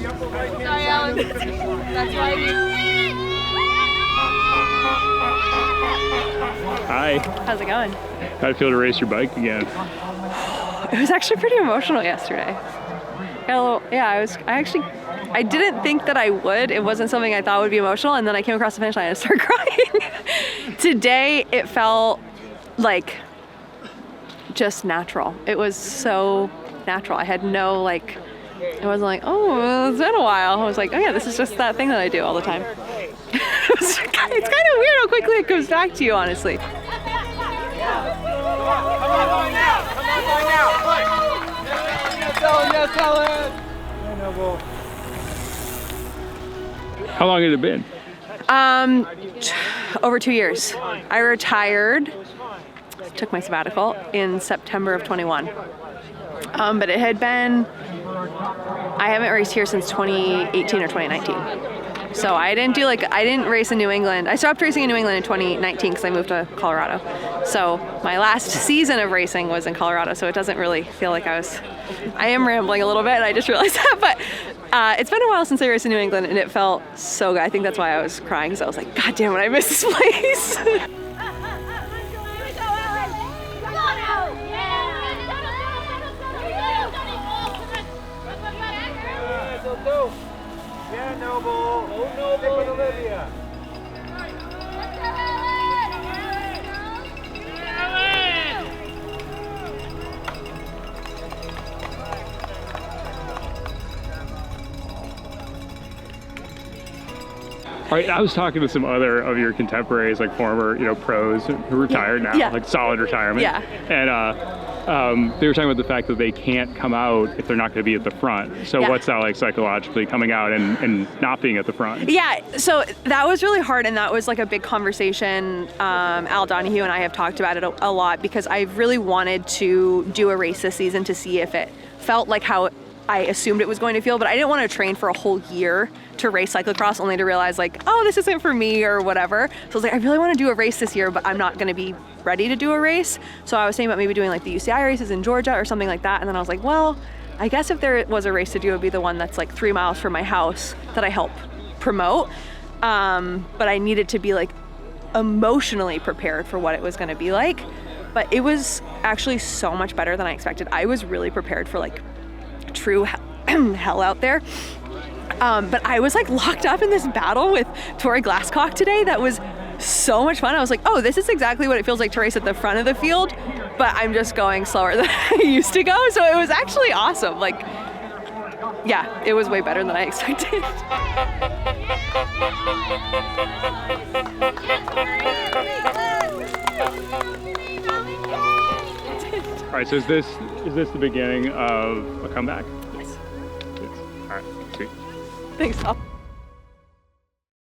Sorry, Alan. That's why Hi. How's it going? How'd it feel to race your bike again? It was actually pretty emotional yesterday. I didn't think that I would. It wasn't something I thought would be emotional, and then I came across the finish line and I started crying. Today, it felt like just natural. It was so natural. I had no it wasn't like, oh, it's been a while. I was like, oh yeah, this is just that thing that I do all the time. It's kind of weird how quickly it comes back to you, honestly. Come on now! Yes, Ellen! How long had it been? Over 2 years. I retired, took my sabbatical in September of 21. But it had been, I haven't raced here since 2018 or 2019. So I didn't race in New England. I stopped racing in New England in 2019 because I moved to Colorado. So my last season of racing was in Colorado, so it doesn't really feel like I am rambling a little bit, I just realized that, but it's been a while since I raced in New England, and it felt so good. I think that's why I was crying, because I was like, God damn it, I miss this place. Yeah, Noble. Stick with Olivia. All right, I was talking to some other of your contemporaries, like former, pros who are retired now, like solid retirement. Yeah. And they were talking about the fact that they can't come out if they're not going to be at the front. So what's that like psychologically, coming out and not being at the front? Yeah, so that was really hard, and that was like a big conversation. Al Donahue and I have talked about it a lot, because I really wanted to do a race this season to see if it felt like how I assumed it was going to feel, but I didn't want to train for a whole year to race cyclocross only to realize oh, this isn't for me or whatever. So I was like, I really want to do a race this year, but I'm not going to be ready to do a race. So I was thinking about maybe doing the UCI races in Georgia or something like that. And then I was like, well, I guess if there was a race to do, it would be the one that's 3 miles from my house that I help promote. But I needed to be emotionally prepared for what it was going to be like. But it was actually so much better than I expected. I was really prepared for true hell out there. But I was locked up in this battle with Tori Glasscock today that was so much fun. I was like, oh, this is exactly what it feels like to race at the front of the field, but I'm just going slower than I used to go. So it was actually awesome. Yeah, it was way better than I expected. All right, so is this the beginning of a comeback? Yes. All right, sweet. Thanks, Al.